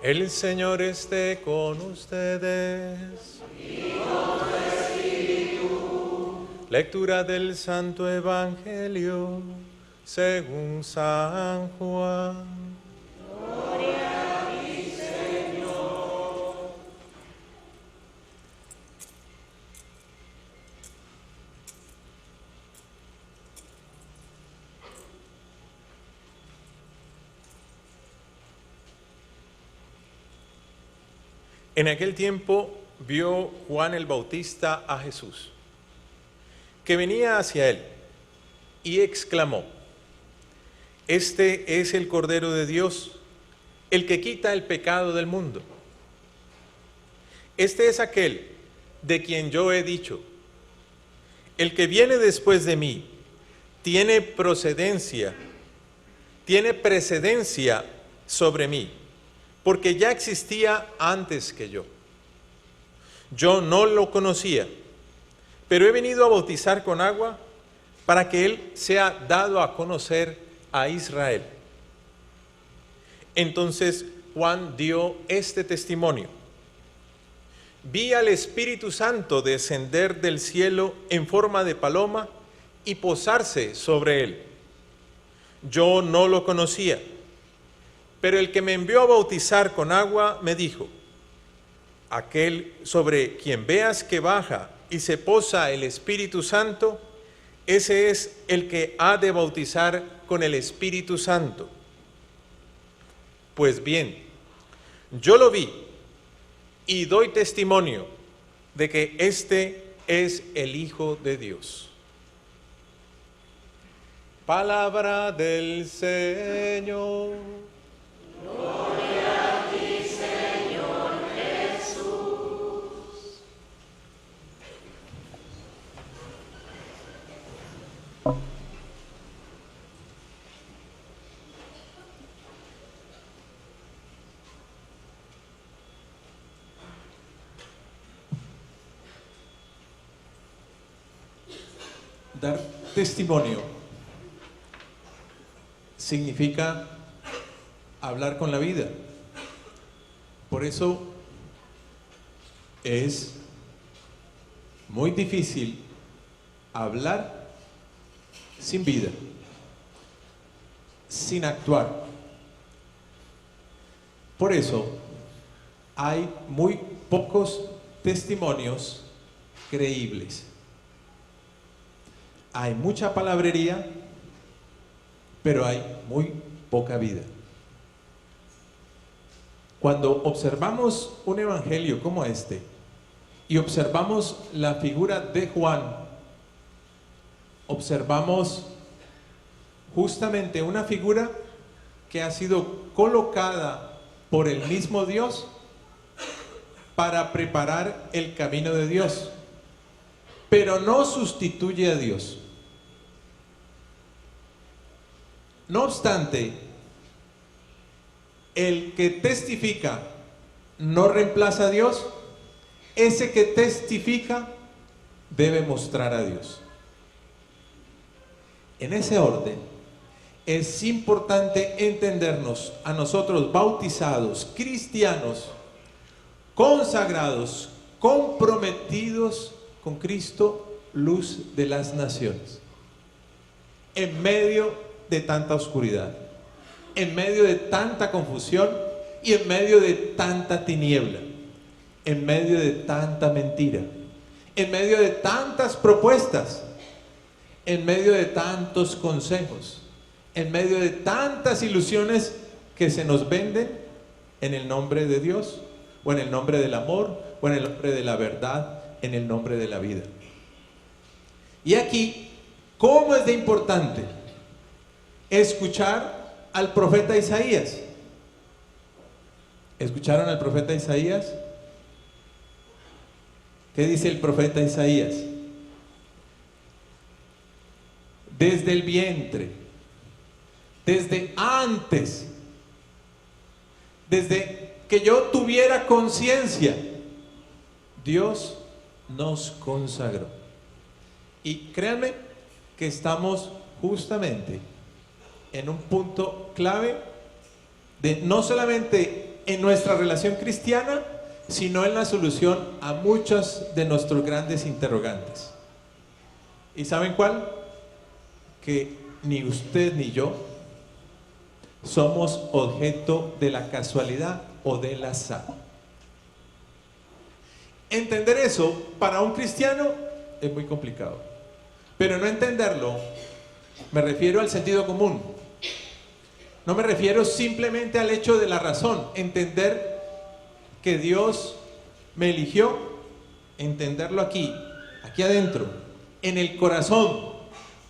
El Señor esté con ustedes. Y con tu espíritu. Lectura del Santo Evangelio según San Juan. Gloria a ti, Señor. En aquel tiempo vio Juan el Bautista a Jesús, que venía hacia él, y exclamó: Este es el Cordero de Dios, el que quita el pecado del mundo. Este es aquel de quien yo he dicho: el que viene después de mí tiene precedencia sobre mí, porque ya existía antes que yo. Yo no lo conocía, pero he venido a bautizar con agua para que él sea dado a conocer a Israel. Entonces Juan dio este testimonio: Vi al Espíritu Santo descender del cielo en forma de paloma y posarse sobre él. Yo no lo conocía, pero el que me envió a bautizar con agua me dijo: aquel sobre quien veas que baja y se posa el Espíritu Santo, ese es el que ha de bautizar con el Espíritu Santo. Pues bien, yo lo vi y doy testimonio de que este es el Hijo de Dios. Palabra del Señor. Gloria a ti, Señor Jesús. Dar testimonio significa hablar con la vida. Por eso es muy difícil hablar sin vida, sin actuar. Por eso hay muy pocos testimonios creíbles. Hay mucha palabrería, pero hay muy poca vida. Cuando observamos un evangelio como este y observamos la figura de Juan, observamos justamente una figura que ha sido colocada por el mismo Dios para preparar el camino de Dios, pero no sustituye a Dios. No obstante, el que testifica no reemplaza a Dios. Ese que testifica debe mostrar a Dios. En ese orden, es importante entendernos a nosotros bautizados, cristianos, consagrados, comprometidos con Cristo, luz de las naciones, en medio de tanta oscuridad, en medio de tanta confusión y en medio de tanta tiniebla, en medio de tanta mentira, en medio de tantas propuestas, en medio de tantos consejos, en medio de tantas ilusiones que se nos venden en el nombre de Dios, o en el nombre del amor, o en el nombre de la verdad, en el nombre de la vida. Y aquí, ¿cómo es de importante escuchar al profeta Isaías? ¿Escucharon al profeta Isaías? ¿Qué dice el profeta Isaías? Desde el vientre, desde antes, desde que yo tuviera conciencia, Dios nos consagró. Y créanme que estamos justamente en un punto clave de no solamente en nuestra relación cristiana, sino en la solución a muchos de nuestros grandes interrogantes. ¿Y saben cuál? Que ni usted ni yo somos objeto de la casualidad o del azar. Entender eso para un cristiano es muy complicado, pero no entenderlo, me refiero al sentido común. No me refiero simplemente al hecho de la razón, entender que Dios me eligió, entenderlo aquí adentro, en el corazón,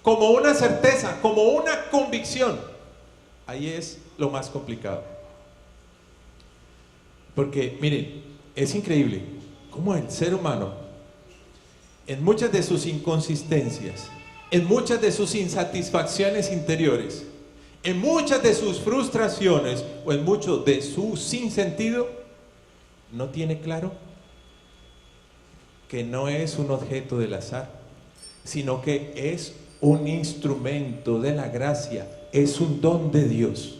como una certeza, como una convicción. Ahí es lo más complicado. Porque, miren, es increíble cómo el ser humano, en muchas de sus inconsistencias, en muchas de sus insatisfacciones interiores, en muchas de sus frustraciones o en mucho de su sinsentido, no tiene claro que no es un objeto del azar, sino que es un instrumento de la gracia, es un don de Dios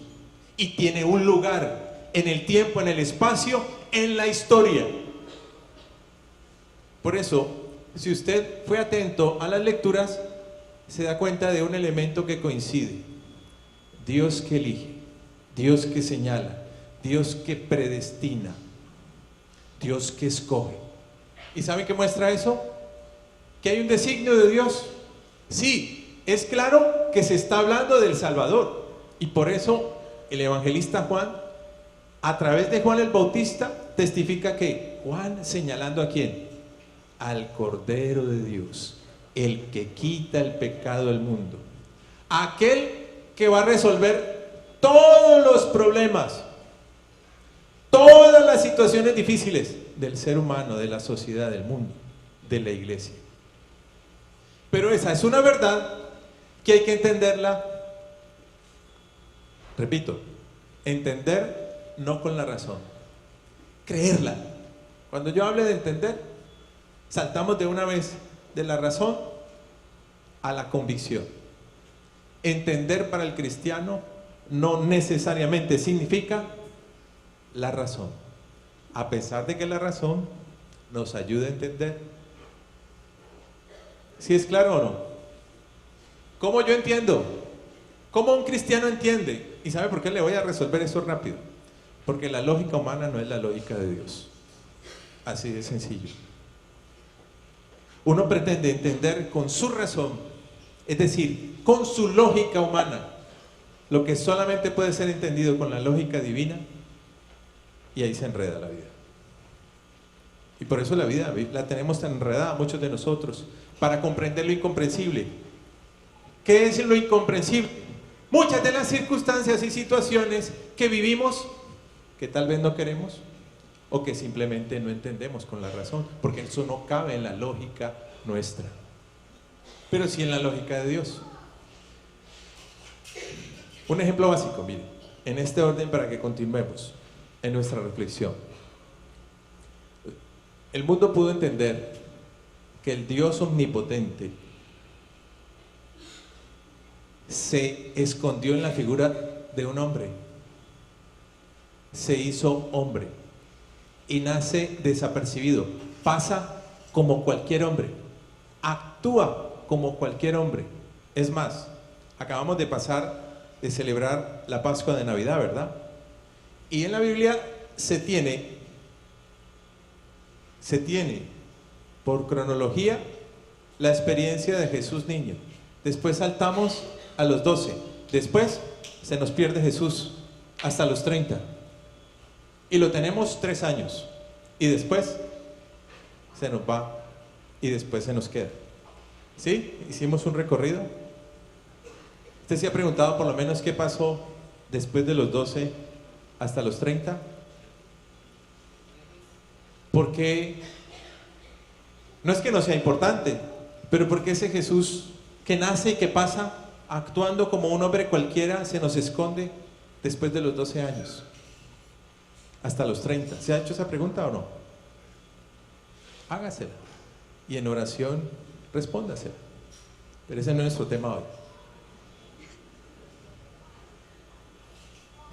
y tiene un lugar en el tiempo, en el espacio, en la historia. Por eso, si usted fue atento a las lecturas, se da cuenta de un elemento que coincide. Dios que elige, Dios que señala, Dios que predestina, Dios que escoge. ¿Y saben qué muestra eso? Que hay un designio de Dios. Sí, es claro que se está hablando del Salvador. Y por eso el evangelista Juan, a través de Juan el Bautista, testifica que Juan, señalando a quién, al Cordero de Dios, el que quita el pecado del mundo, aquel que va a resolver todos los problemas, todas las situaciones difíciles del ser humano, de la sociedad, del mundo, de la iglesia. Pero esa es una verdad que hay que entenderla, repito, entender no con la razón, creerla. Cuando yo hable de entender, saltamos de una vez de la razón a la convicción. Entender para el cristiano no necesariamente significa la razón, a pesar de que la razón nos ayuda a entender. ¿Sí es claro o no? ¿Cómo yo entiendo? ¿Cómo un cristiano entiende? ¿Y sabe por qué le voy a resolver eso rápido? Porque la lógica humana no es la lógica de Dios. Así de sencillo. Uno pretende entender con su razón, es decir, con su lógica humana, lo que solamente puede ser entendido con la lógica divina, y ahí se enreda la vida. Y por eso la vida la tenemos tan enredada muchos de nosotros, para comprender lo incomprensible. ¿Qué es lo incomprensible? Muchas de las circunstancias y situaciones que vivimos, que tal vez no queremos, o que simplemente no entendemos con la razón, porque eso no cabe en la lógica nuestra, pero sí en la lógica de Dios. Un ejemplo básico, miren, en este orden para que continuemos en nuestra reflexión. El mundo pudo entender que el Dios omnipotente se escondió en la figura de un hombre, se hizo hombre y nace desapercibido, pasa como cualquier hombre, actúa como cualquier hombre. Es más, acabamos de celebrar la Pascua de Navidad, ¿verdad? Y en la Biblia se tiene por cronología la experiencia de Jesús niño. Después saltamos a los 12. Después se nos pierde Jesús hasta los 30. Y lo tenemos 3 años. Y después se nos va y después se nos queda. ¿Sí? Hicimos un recorrido. ¿Usted se ha preguntado por lo menos qué pasó después de los 12 hasta los 30? Porque no es que no sea importante, pero porque ese Jesús que nace y que pasa actuando como un hombre cualquiera se nos esconde después de los 12 años hasta los 30. ¿Se ha hecho esa pregunta o no? Hágasela y en oración respóndasela, pero ese no es nuestro tema hoy.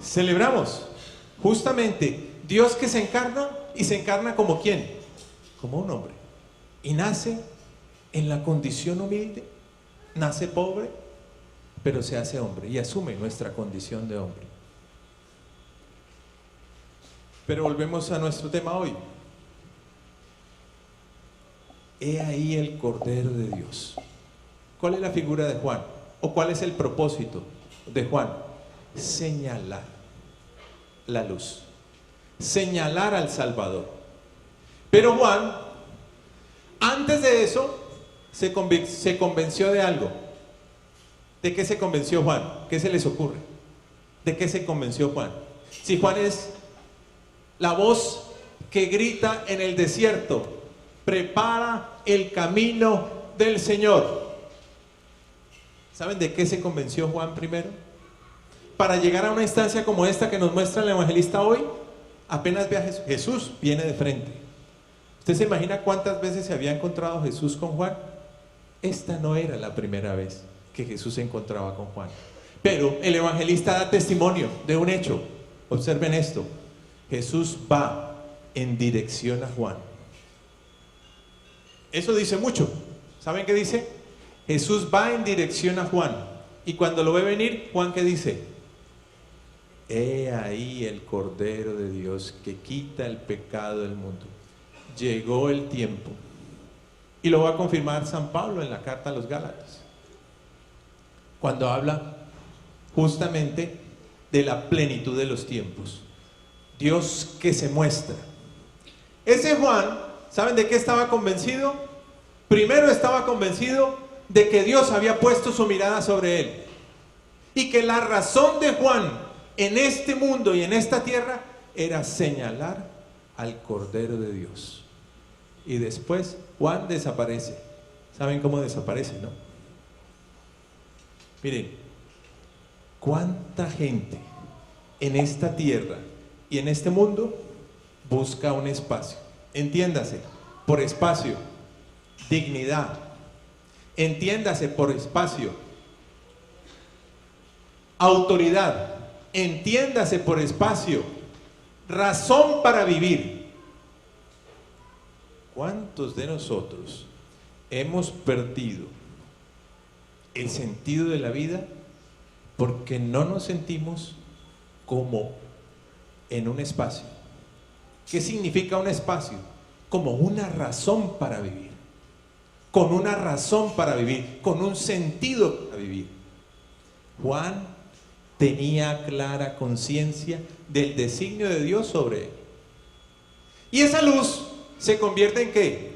Celebramos justamente Dios que se encarna, y se encarna como ¿quién? Como un hombre. Y nace en la condición humilde, nace pobre, pero se hace hombre y asume nuestra condición de hombre. Pero volvemos a nuestro tema hoy. He ahí el Cordero de Dios. ¿Cuál es la figura de Juan? ¿O cuál es el propósito de Juan? Señalar la luz, señalar al Salvador. Pero Juan, antes de eso, se convenció de algo. ¿De qué se convenció Juan? ¿Qué se les ocurre? ¿De qué se convenció Juan? Si Juan es la voz que grita en el desierto, prepara el camino del Señor. ¿Saben de qué se convenció Juan primero? Para llegar a una instancia como esta que nos muestra el evangelista hoy, apenas ve a Jesús, Jesús viene de frente. ¿Usted se imagina cuántas veces se había encontrado Jesús con Juan? Esta no era la primera vez que Jesús se encontraba con Juan. Pero el evangelista da testimonio de un hecho. Observen esto. Jesús va en dirección a Juan. Eso dice mucho. ¿Saben qué dice? Jesús va en dirección a Juan. Y cuando lo ve venir, Juan, ¿qué dice? He ahí el Cordero de Dios que quita el pecado del mundo. Llegó el tiempo. Y lo va a confirmar San Pablo en la carta a los Gálatas, cuando habla justamente de la plenitud de los tiempos. Dios que se muestra. Ese Juan, ¿saben de qué estaba convencido? Primero estaba convencido de que Dios había puesto su mirada sobre él. Y que la razón de Juan en este mundo y en esta tierra era señalar al Cordero de Dios. Y después Juan desaparece. ¿Saben cómo desaparece, no? Miren, cuánta gente en esta tierra y en este mundo busca un espacio. Entiéndase, por espacio, dignidad. Entiéndase por espacio, autoridad. Entiéndase por espacio, razón para vivir. ¿Cuántos de nosotros hemos perdido el sentido de la vida porque no nos sentimos como en un espacio? ¿Qué significa un espacio? Como una razón para vivir, con una razón para vivir, con un sentido para vivir. Juan tenía clara conciencia del designio de Dios sobre él. Y esa luz se convierte en ¿qué?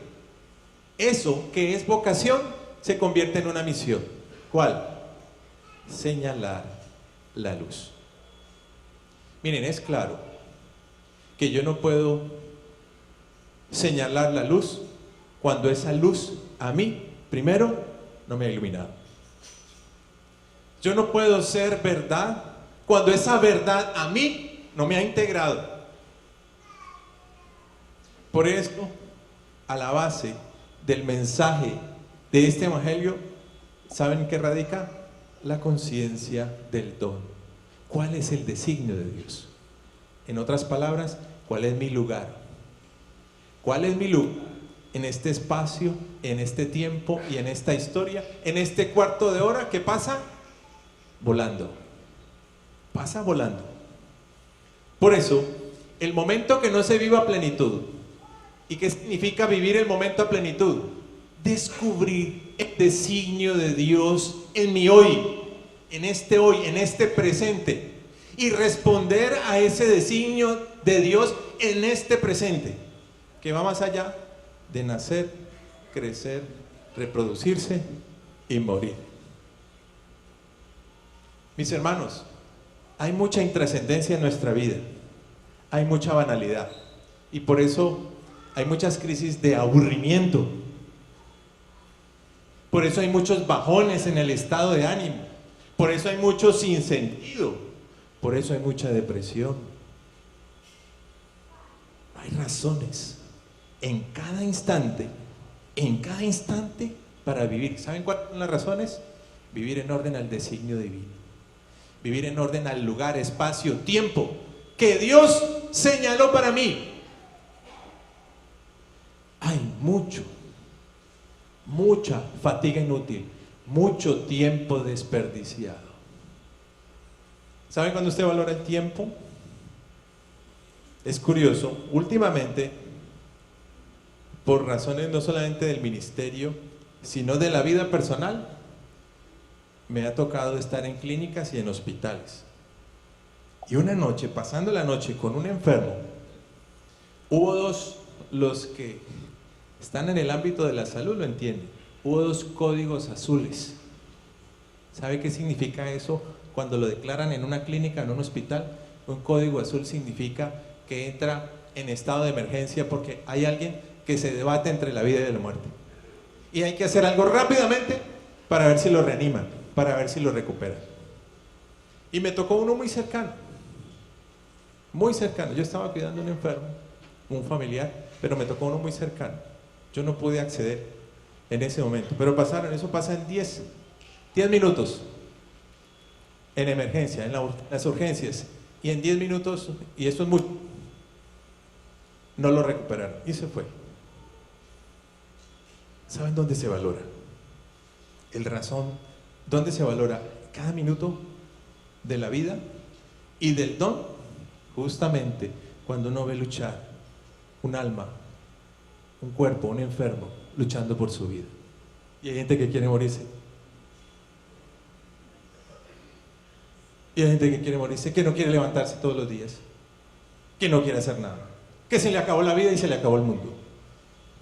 Eso que es vocación se convierte en una misión. ¿Cuál? Señalar la luz. Miren, es claro que yo no puedo señalar la luz cuando esa luz a mí, primero, no me ha iluminado. Yo no puedo ser verdad cuando esa verdad a mí no me ha integrado. Por eso, a la base del mensaje de este evangelio, ¿saben qué radica? La conciencia del don. ¿Cuál es el designio de Dios? En otras palabras, ¿cuál es mi lugar? ¿Cuál es mi lugar en este espacio, en este tiempo y en esta historia, en este cuarto de hora que pasa volando? Pasa volando. Por eso, el momento que no se viva a plenitud. ¿Y qué significa vivir el momento a plenitud? Descubrir el designio de Dios en mi hoy, en este presente, y responder a ese designio de Dios en este presente, que va más allá de nacer, crecer, reproducirse y morir. Mis hermanos, hay mucha intrascendencia en nuestra vida, hay mucha banalidad, y por eso hay muchas crisis de aburrimiento. Por eso hay muchos bajones en el estado de ánimo. Por eso hay mucho sinsentido. Por eso hay mucha depresión. Hay razones en cada instante para vivir. ¿Saben cuáles son las razones? Vivir en orden al designio divino. Vivir en orden al lugar, espacio, tiempo que Dios señaló para mí. Hay mucha fatiga inútil, mucho tiempo desperdiciado. ¿Saben cuando usted valora el tiempo? Es curioso, últimamente, por razones no solamente del ministerio, sino de la vida personal, me ha tocado estar en clínicas y en hospitales. Y una noche, pasando la noche con un enfermo, hubo dos, los que están en el ámbito de la salud lo entienden, hubo dos códigos azules. ¿Sabe qué significa eso cuando lo declaran en una clínica, en un hospital? Un código azul significa que entra en estado de emergencia porque hay alguien que se debate entre la vida y la muerte. Y hay que hacer algo rápidamente para ver si lo reaniman, para ver si lo recuperan. Y me tocó uno muy cercano. Muy cercano. Yo estaba cuidando a un enfermo, un familiar, pero me tocó uno muy cercano. Yo no pude acceder en ese momento. Pero eso pasa en 10 minutos. En emergencia, en las urgencias. Y en 10 minutos, y esto es mucho, no lo recuperaron. Y se fue. ¿Saben dónde se valora? El razón. ¿Dónde se valora? Cada minuto de la vida y del don, justamente cuando uno ve luchar un alma, un cuerpo, un enfermo, luchando por su vida. Y hay gente que quiere morirse. Y hay gente que quiere morirse, que no quiere levantarse todos los días, que no quiere hacer nada, que se le acabó la vida y se le acabó el mundo,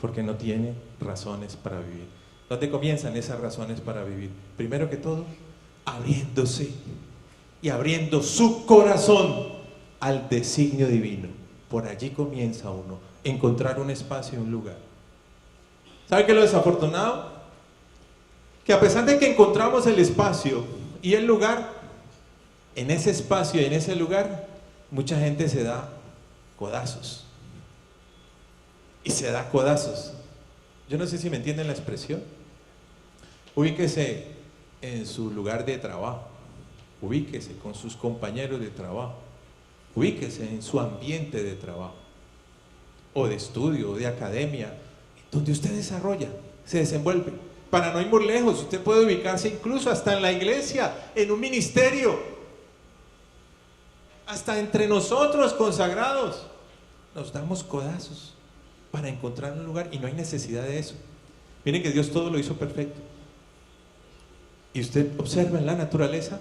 porque no tiene razones para vivir. ¿Dónde comienzan esas razones para vivir? Primero que todo, abriéndose y abriendo su corazón al designio divino. Por allí comienza uno, encontrar un espacio y un lugar. ¿Sabe qué es lo desafortunado? Que a pesar de que encontramos el espacio y el lugar, en ese espacio y en ese lugar, mucha gente se da codazos. Y se da codazos. Yo no sé si me entienden la expresión. Ubíquese en su lugar de trabajo. Ubíquese con sus compañeros de trabajo. Ubíquese en su ambiente de trabajo. O de estudio, o de academia, donde usted desarrolla, se desenvuelve. Para no ir muy lejos, usted puede ubicarse incluso hasta en la iglesia, en un ministerio. Hasta entre nosotros consagrados. Nos damos codazos para encontrar un lugar y no hay necesidad de eso. Miren que Dios todo lo hizo perfecto. Y usted observa en la naturaleza,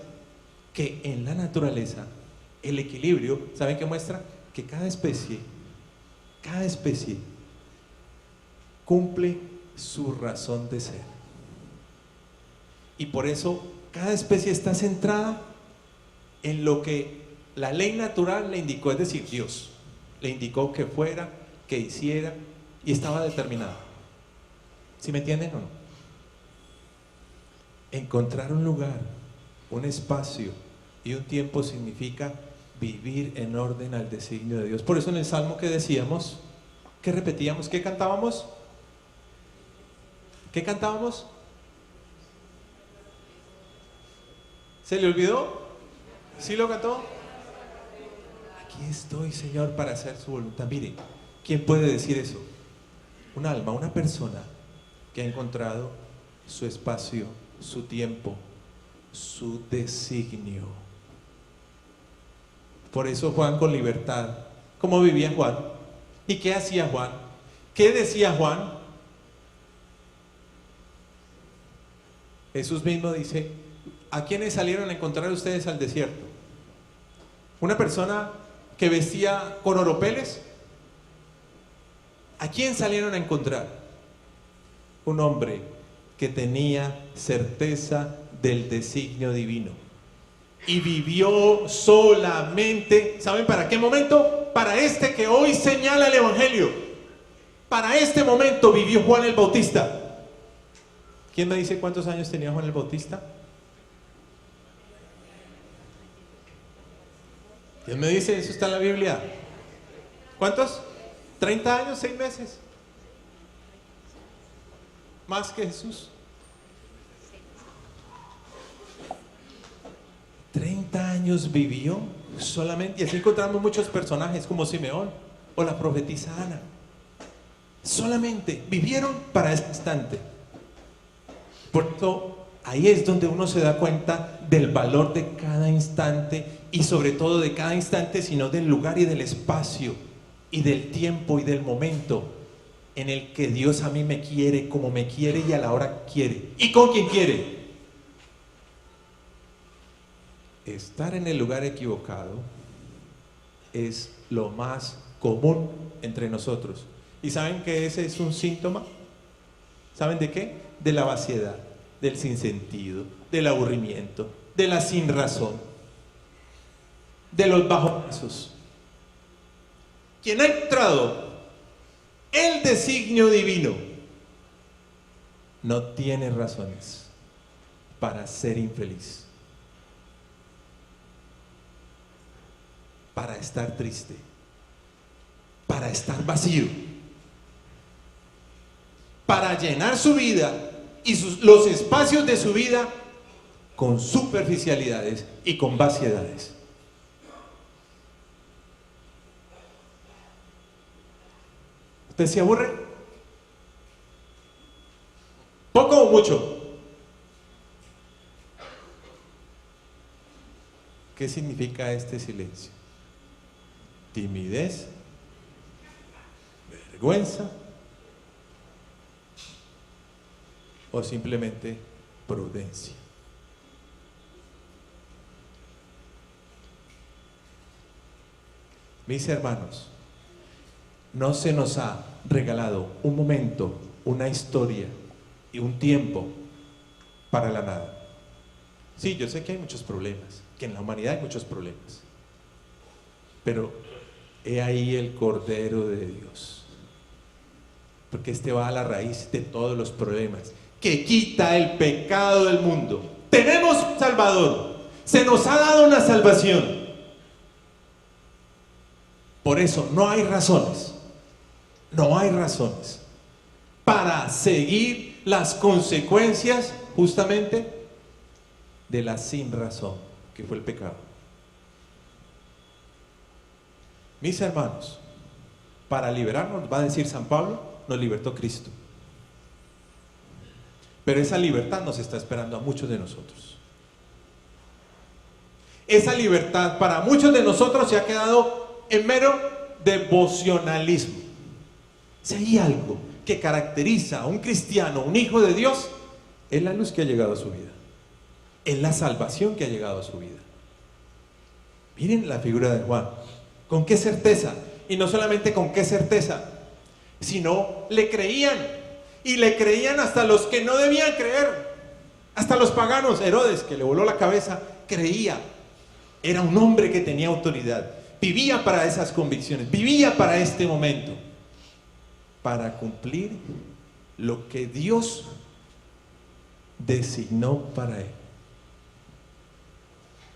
que en la naturaleza el equilibrio, ¿saben qué muestra? Que cada especie cumple su razón de ser. Y por eso cada especie está centrada en lo que la ley natural le indicó, es decir, Dios le indicó que fuera, que hiciera, y estaba determinado. ¿Sí me entienden o no? Encontrar un lugar, un espacio y un tiempo significa vivir en orden al designio de Dios. Por eso en el Salmo que decíamos, ¿qué repetíamos? ¿Qué cantábamos? ¿Qué cantábamos? ¿Se le olvidó? ¿Sí lo cantó? Aquí estoy, Señor, para hacer su voluntad. Mire, ¿quién puede decir eso? Un alma, una persona que ha encontrado su espacio, su tiempo, su designio. Por eso Juan con libertad. ¿Cómo vivía Juan? ¿Y qué hacía Juan? ¿Qué decía Juan? Jesús mismo dice, ¿a quiénes salieron a encontrar ustedes al desierto? ¿Una persona que vestía con oropeles? ¿A quién salieron a encontrar? Un hombre que tenía certeza del designio divino y vivió solamente, ¿saben para qué momento? Para este que hoy señala el Evangelio. Para este momento vivió Juan el Bautista. ¿Quién me dice cuántos años tenía Juan el Bautista? ¿Quién me dice? Eso está en la Biblia. ¿Cuántos? 30 años, 6 meses. Más que Jesús. 30 años vivió solamente, y así encontramos muchos personajes como Simeón o la profetisa Ana. Solamente vivieron para ese instante. Por eso ahí es donde uno se da cuenta del valor de cada instante, y sobre todo de cada instante, sino del lugar y del espacio y del tiempo y del momento en el que Dios a mí me quiere, como me quiere y a la hora que quiere y con quien quiere. Estar en el lugar equivocado es lo más común entre nosotros. ¿Y saben que ese es un síntoma? ¿Saben de qué? De la vaciedad, del sinsentido, del aburrimiento, de la sinrazón, de los bajos. Quien ha encontrado el designio divino no tiene razones para ser infeliz, para estar triste, para estar vacío, para llenar su vida y los espacios de su vida con superficialidades y con vaciedades. ¿Usted se aburre? ¿Poco o mucho? ¿Qué significa este silencio? ¿Timidez? ¿Vergüenza? ¿O simplemente prudencia? Mis hermanos, no se nos ha regalado un momento, una historia y un tiempo para la nada. Sí, yo sé que hay muchos problemas, que en la humanidad hay muchos problemas, pero he ahí el Cordero de Dios, porque este va a la raíz de todos los problemas, que quita el pecado del mundo. Tenemos un Salvador, se nos ha dado una salvación. Por eso no hay razones para seguir las consecuencias justamente de la sinrazón, que fue el pecado. Mis hermanos, para liberarnos, va a decir San Pablo, nos libertó Cristo. Pero esa libertad nos está esperando a muchos de nosotros. Esa libertad para muchos de nosotros se ha quedado en mero devocionalismo. Si hay algo que caracteriza a un cristiano, un hijo de Dios, es la luz que ha llegado a su vida, es la salvación que ha llegado a su vida. Miren la figura de Juan, con qué certeza, y no solamente con qué certeza, sino le creían, y le creían hasta los que no debían creer, hasta los paganos. Herodes, que le voló la cabeza, creía. Era un hombre que tenía autoridad, vivía para esas convicciones, vivía para este momento, para cumplir lo que Dios designó para él.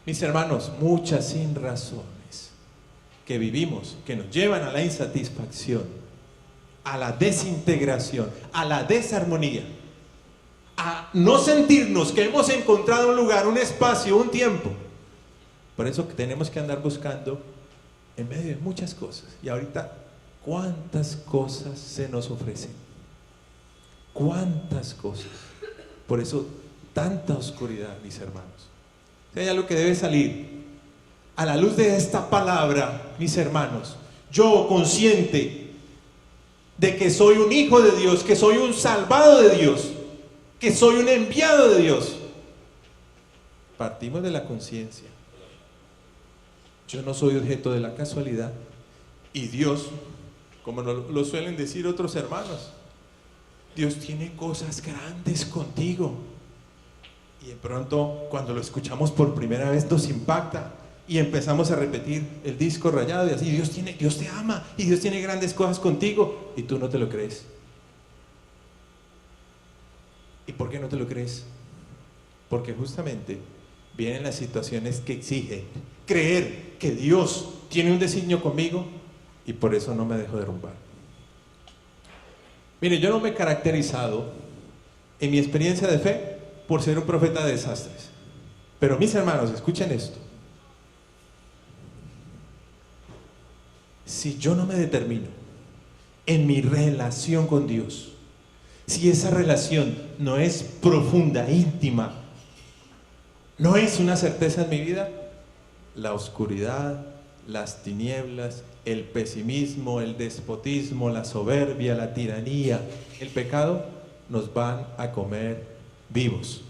Mis hermanos, muchas sinrazones que vivimos, que nos llevan a la insatisfacción, a la desintegración, a la desarmonía, a no sentirnos que hemos encontrado un lugar, un espacio, un tiempo. Por eso que tenemos que andar buscando en medio de muchas cosas. Y ahorita, ¿cuántas cosas se nos ofrecen? ¿Cuántas cosas? Por eso, tanta oscuridad, mis hermanos. Si hay algo que debe salir a la luz de esta palabra, mis hermanos, yo consciente de que soy un hijo de Dios, que soy un salvado de Dios, que soy un enviado de Dios, partimos de la conciencia. Yo no soy objeto de la casualidad, y Dios, como lo suelen decir otros hermanos, Dios tiene cosas grandes contigo. Y de pronto, cuando lo escuchamos por primera vez, nos impacta y empezamos a repetir el disco rayado y así: Dios te ama y Dios tiene grandes cosas contigo, y tú no te lo crees. ¿Y por qué no te lo crees? Porque justamente vienen las situaciones que exigen creer que Dios tiene un designio conmigo, y por eso no me dejo derrumbar. Mire, yo no me he caracterizado en mi experiencia de fe por ser un profeta de desastres, pero mis hermanos, escuchen esto. si yo no me determino en mi relación con Dios, si esa relación no es profunda, íntima, no es una certeza en mi vida, la oscuridad, las tinieblas, el pesimismo, el despotismo, la soberbia, la tiranía, el pecado, nos van a comer vivos.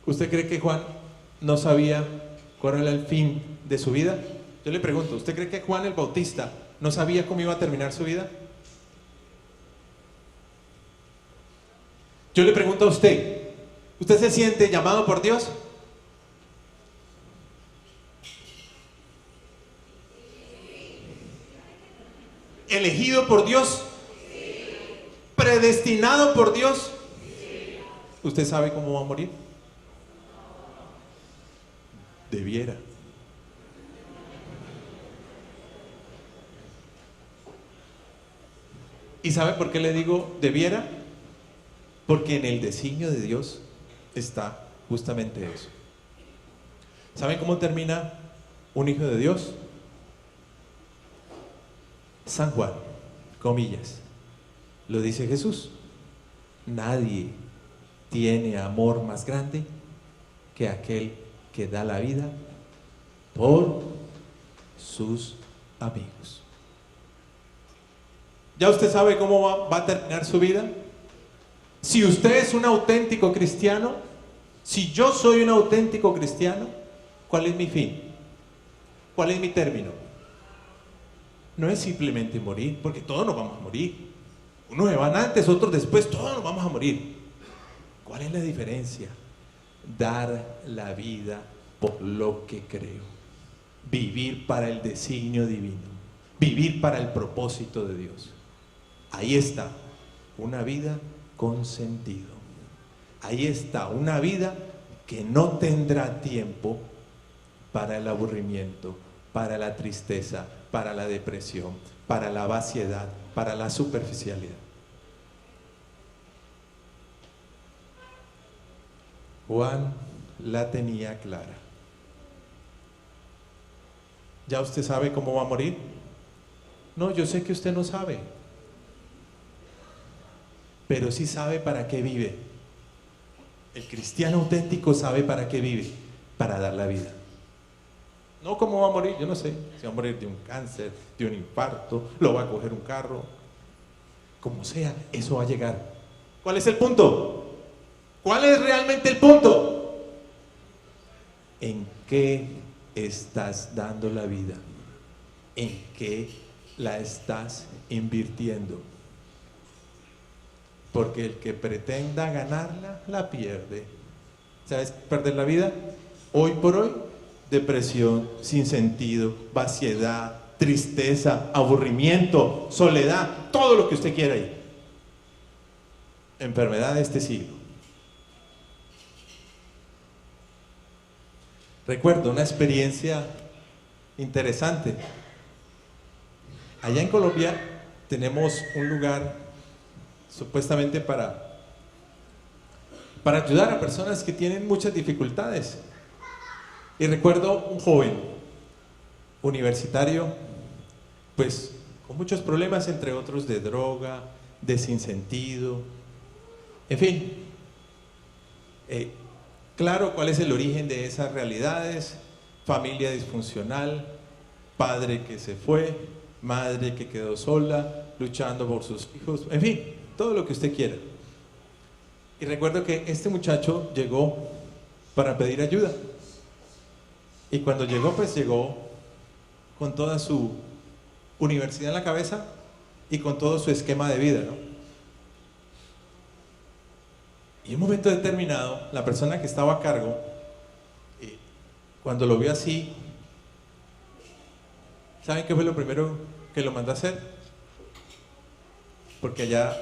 ¿Usted cree que Juan no sabía cuál era el fin de su vida? Yo le pregunto, ¿usted cree que Juan el Bautista no sabía cómo iba a terminar su vida? Yo le pregunto a usted, ¿usted se siente llamado por Dios? ¿Elegido por Dios? ¿Predestinado por Dios? ¿Usted sabe cómo va a morir? Debiera. ¿Y sabe por qué le digo debiera? Porque en el designio de Dios está justamente eso. ¿Saben cómo termina un hijo de Dios? San Juan, comillas, lo dice Jesús: nadie tiene amor más grande que aquel que da la vida por sus amigos. ¿Ya usted sabe cómo va a terminar su vida? Si usted es un auténtico cristiano, si yo soy un auténtico cristiano, ¿cuál es mi fin? ¿Cuál es mi término? No es simplemente morir, porque todos nos vamos a morir. Unos se van antes, otros después, todos nos vamos a morir. ¿Cuál es la diferencia? Dar la vida por lo que creo. Vivir para el designio divino. Vivir para el propósito de Dios. Ahí está una vida con sentido. Ahí está una vida que no tendrá tiempo para el aburrimiento, para la tristeza, para la depresión, para la vaciedad, para la superficialidad. Juan la tenía clara. ¿Ya usted sabe cómo va a morir? No, yo sé que usted no sabe, pero sí sabe para qué vive. El cristiano auténtico sabe para qué vive, para dar la vida. No cómo va a morir, yo no sé, si va a morir de un cáncer, de un infarto, lo va a coger un carro, como sea, eso va a llegar. ¿Cuál es el punto? ¿Cuál es realmente el punto? ¿En qué estás dando la vida? ¿En qué la estás invirtiendo? Porque el que pretenda ganarla, la pierde. ¿Sabes perder la vida? Hoy por hoy, depresión, sinsentido, vaciedad, tristeza, aburrimiento, soledad, todo lo que usted quiera ahí. Enfermedad de este siglo. Recuerdo una experiencia interesante. Allá en Colombia tenemos un lugar supuestamente para ayudar a personas que tienen muchas dificultades. Y recuerdo un joven universitario, pues con muchos problemas, entre otros de droga, de sinsentido, en fin. Claro cuál es el origen de esas realidades: familia disfuncional, padre que se fue, madre que quedó sola, luchando por sus hijos, en fin, todo lo que usted quiera. Y recuerdo que este muchacho llegó para pedir ayuda. Y cuando llegó, pues llegó con toda su universidad en la cabeza y con todo su esquema de vida, ¿no? Y en un momento determinado, la persona que estaba a cargo, cuando lo vio así, ¿saben qué fue lo primero que lo mandó a hacer? Porque allá,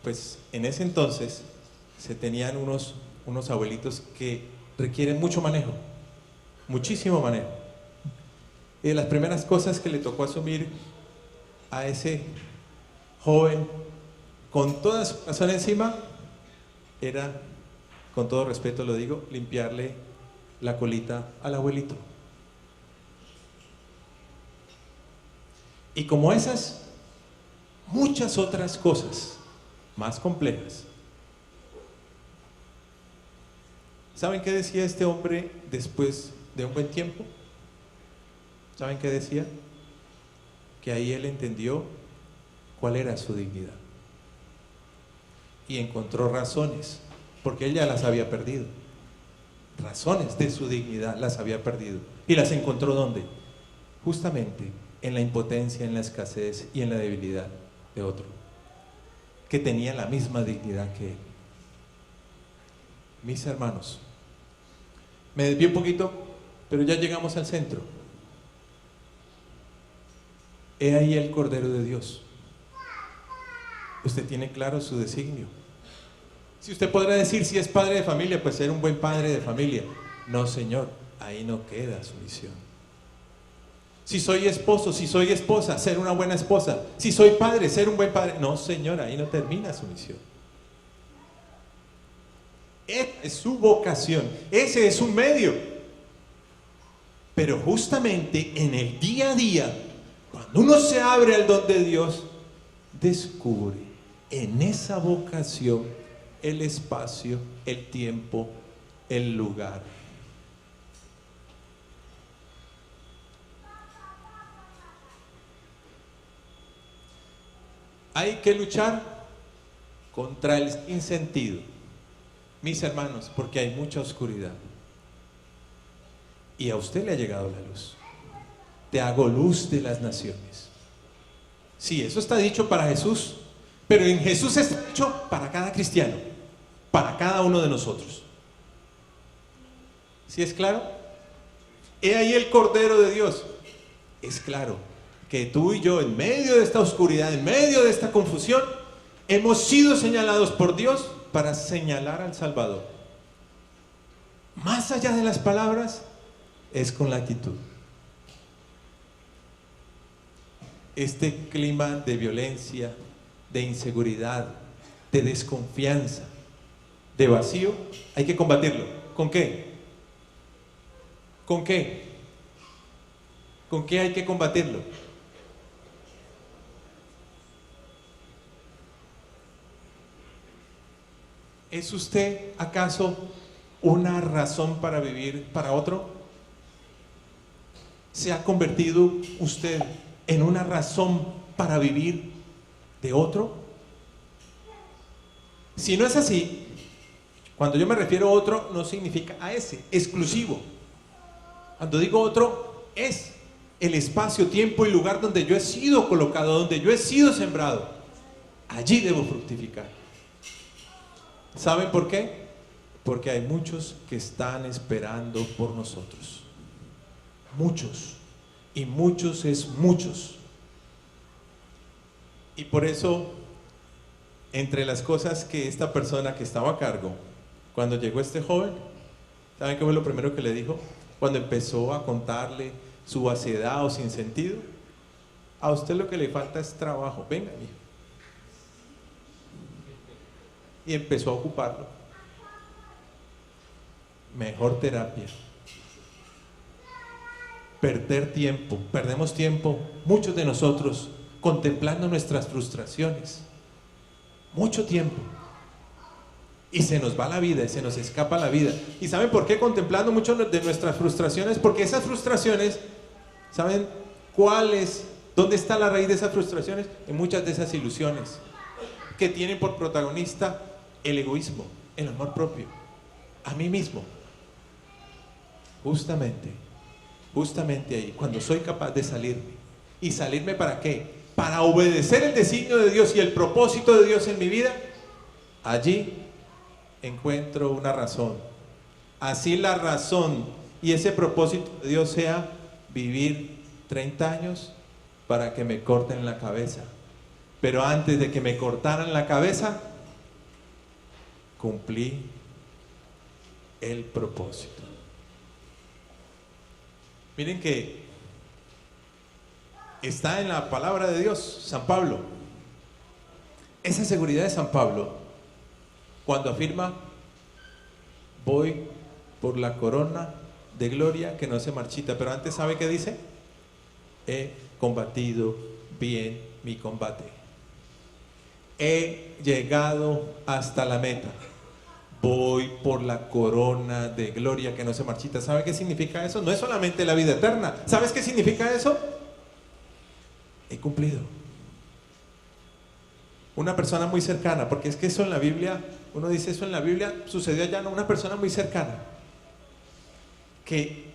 pues en ese entonces, se tenían unos abuelitos que requieren mucho manejo, muchísimo manejo. Y de las primeras cosas que le tocó asumir a ese joven, con toda su razón encima, era, con todo respeto lo digo, limpiarle la colita al abuelito. Y como esas, muchas otras cosas más complejas. ¿Saben qué decía este hombre después de un buen tiempo? ¿Saben qué decía? Que ahí él entendió cuál era su dignidad. Y encontró razones, porque él ya las había perdido. Razones de su dignidad las había perdido. ¿Y las encontró dónde? Justamente en la impotencia, en la escasez y en la debilidad de otro, que tenía la misma dignidad que él. Mis hermanos, me desvié un poquito, pero ya llegamos al centro. He ahí el Cordero de Dios. Usted tiene claro su designio. Si usted podrá decir, si es padre de familia, pues ser un buen padre de familia. No, Señor, ahí no queda su misión. Si soy esposo, si soy esposa, ser una buena esposa. Si soy padre, ser un buen padre. No, Señor, ahí no termina su misión. Esa es su vocación, ese es su medio. Pero justamente en el día a día, cuando uno se abre al don de Dios, descubre en esa vocación el espacio, el tiempo, el lugar. Hay que luchar contra el sinsentido, mis hermanos, porque hay mucha oscuridad. Y a usted le ha llegado la luz. Te hago luz de las naciones. Sí, eso está dicho para Jesús, pero en Jesús está dicho para cada cristiano, para cada uno de nosotros. ¿Sí es claro? He ahí el Cordero de Dios. Es claro que tú y yo, en medio de esta oscuridad, en medio de esta confusión, hemos sido señalados por Dios para señalar al Salvador. Más allá de las palabras, es con la actitud. Este clima de violencia, de inseguridad, de desconfianza, de vacío, hay que combatirlo. ¿Con qué? ¿Con qué? ¿Con qué hay que combatirlo? ¿Es usted acaso una razón para vivir para otro? ¿Se ha convertido usted en una razón para vivir de otro? Si no es así, cuando yo me refiero a otro, no significa a ese, exclusivo. Cuando digo otro, es el espacio, tiempo y lugar donde yo he sido colocado, donde yo he sido sembrado. Allí debo fructificar. ¿Saben por qué? Porque hay muchos que están esperando por nosotros. Muchos. Y muchos es muchos. Y por eso, entre las cosas que esta persona que estaba a cargo, cuando llegó este joven, ¿saben qué fue lo primero que le dijo? Cuando empezó a contarle su vaciedad o sinsentido. A usted lo que le falta es trabajo. Venga, mijo. Y empezó a ocuparlo. Mejor terapia. Perder tiempo, perdemos tiempo, muchos de nosotros, contemplando nuestras frustraciones. Mucho tiempo. Y se nos va la vida, y se nos escapa la vida. ¿Y saben por qué contemplando mucho de nuestras frustraciones? Porque esas frustraciones, ¿saben dónde está la raíz de esas frustraciones? En muchas de esas ilusiones que tienen por protagonista el egoísmo, el amor propio, a mí mismo. Justamente ahí, cuando soy capaz de salirme. ¿Y salirme para qué? Para obedecer el designio de Dios y el propósito de Dios en mi vida. Allí encuentro una razón. Así la razón y ese propósito de Dios sea vivir 30 años para que me corten la cabeza. Pero antes de que me cortaran la cabeza, cumplí el propósito. Miren que está en la palabra de Dios, San Pablo. Esa seguridad de San Pablo, cuando afirma, voy por la corona de gloria que no se marchita. Pero antes, ¿sabe qué dice? He combatido bien mi combate. He llegado hasta la meta. Voy por la corona de gloria que no se marchita. ¿Sabe qué significa eso? No es solamente la vida eterna. ¿Sabes qué significa eso? He cumplido. Una persona muy cercana, porque es que eso en la Biblia, uno dice eso en la Biblia, sucedió allá, no, una persona muy cercana, que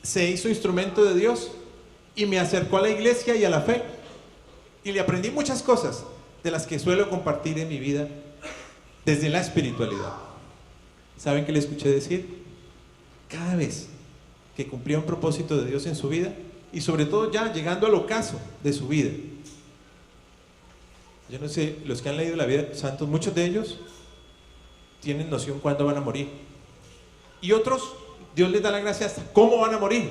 se hizo instrumento de Dios y me acercó a la iglesia y a la fe. Y le aprendí muchas cosas de las que suelo compartir en mi vida desde la espiritualidad. ¿Saben qué le escuché decir? Cada vez que cumplía un propósito de Dios en su vida, y sobre todo ya llegando al ocaso de su vida. Yo no sé, los que han leído la vida de los santos, muchos de ellos tienen noción cuándo van a morir. Y otros, Dios les da la gracia hasta cómo van a morir.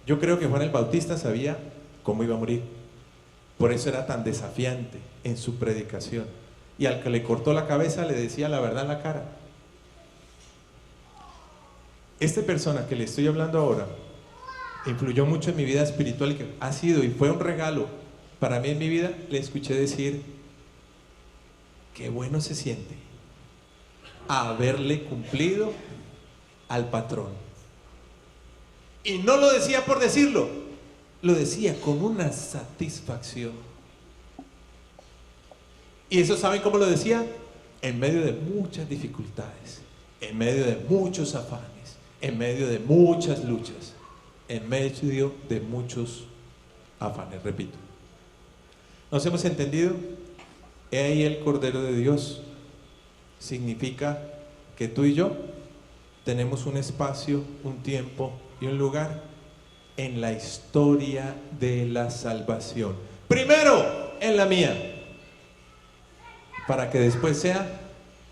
Yo creo que Juan el Bautista sabía cómo iba a morir. Por eso era tan desafiante en su predicación. Y al que le cortó la cabeza le decía la verdad en la cara. Esta persona que le estoy hablando ahora influyó mucho en mi vida espiritual y que ha sido y fue un regalo para mí en mi vida. Le escuché decir: qué bueno se siente haberle cumplido al patrón. Y no lo decía por decirlo, lo decía con una satisfacción. ¿Y eso saben cómo lo decía? En medio de muchas dificultades, en medio de muchos afanes, en medio de muchas luchas, en medio de muchos afanes, repito. ¿Nos hemos entendido? He ahí el Cordero de Dios. Significa que tú y yo tenemos un espacio, un tiempo y un lugar en la historia de la salvación. Primero en la mía, para que después sea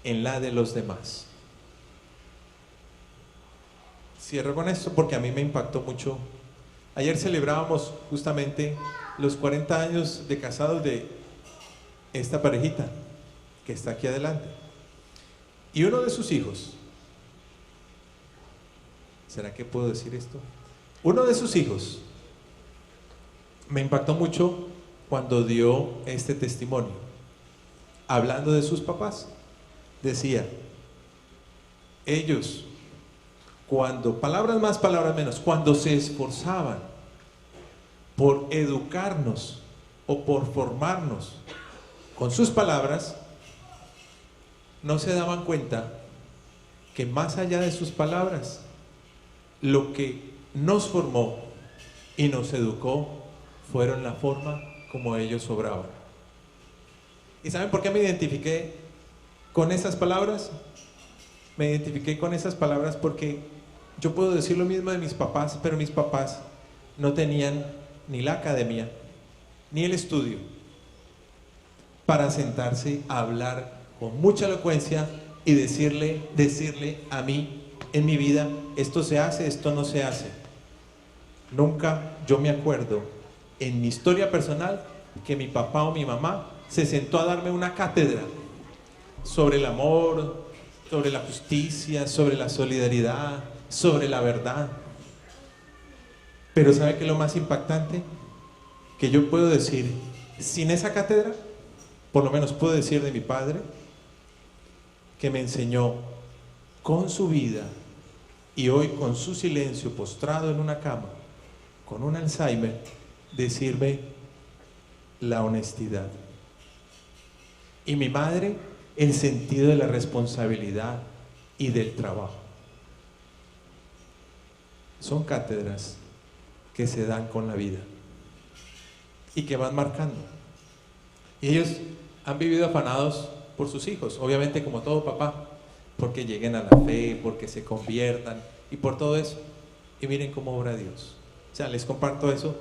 en la de los demás. Cierro con esto porque a mí me impactó mucho. Ayer celebrábamos justamente los 40 años de casados de esta parejita que está aquí adelante. Y uno de sus hijos, ¿será que puedo decir esto? Uno de sus hijos me impactó mucho cuando dio este testimonio, hablando de sus papás. Decía, ellos, cuando, palabras más, palabras menos, cuando se esforzaban por educarnos o por formarnos con sus palabras, no se daban cuenta que más allá de sus palabras, lo que nos formó y nos educó fueron la forma como ellos obraban. ¿Y saben por qué me identifiqué con esas palabras? Me identifiqué con esas palabras porque yo puedo decir lo mismo de mis papás, pero mis papás no tenían ni la academia, ni el estudio para sentarse a hablar con mucha elocuencia y decirle a mí en mi vida, esto se hace, esto no se hace. Nunca yo me acuerdo en mi historia personal que mi papá o mi mamá se sentó a darme una cátedra sobre el amor, sobre la justicia, sobre la solidaridad, sobre la verdad. Pero ¿sabe qué es lo más impactante? Que yo puedo decir, sin esa cátedra, por lo menos puedo decir de mi padre, que me enseñó con su vida y hoy con su silencio postrado en una cama, con un Alzheimer, decirme la honestidad. Y mi madre, el sentido de la responsabilidad y del trabajo. Son cátedras que se dan con la vida y que van marcando. Y ellos han vivido afanados por sus hijos, obviamente como todo papá, porque lleguen a la fe, porque se conviertan y por todo eso. Y miren cómo obra Dios. O sea, les comparto eso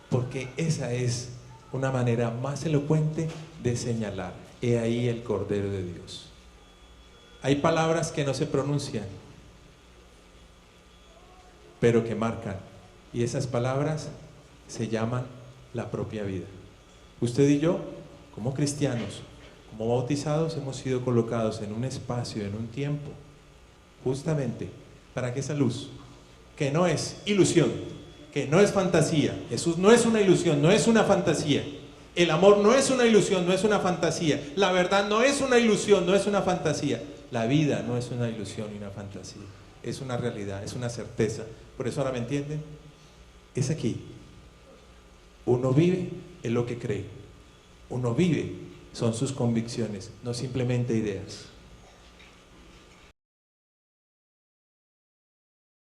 porque esa es una manera más elocuente de señalar. He ahí el Cordero de Dios. Hay palabras que no se pronuncian, pero que marcan. Y esas palabras se llaman la propia vida. Usted y yo, como cristianos, como bautizados, hemos sido colocados en un espacio, en un tiempo, justamente para que esa luz, que no es ilusión, que no es fantasía, Jesús no es una ilusión, no es una fantasía, el amor no es una ilusión, no es una fantasía, la verdad no es una ilusión, no es una fantasía, la vida no es una ilusión y una fantasía, es una realidad, es una certeza. Por eso ahora me entienden, es aquí. Uno vive en lo que cree, uno vive, son sus convicciones, no simplemente ideas.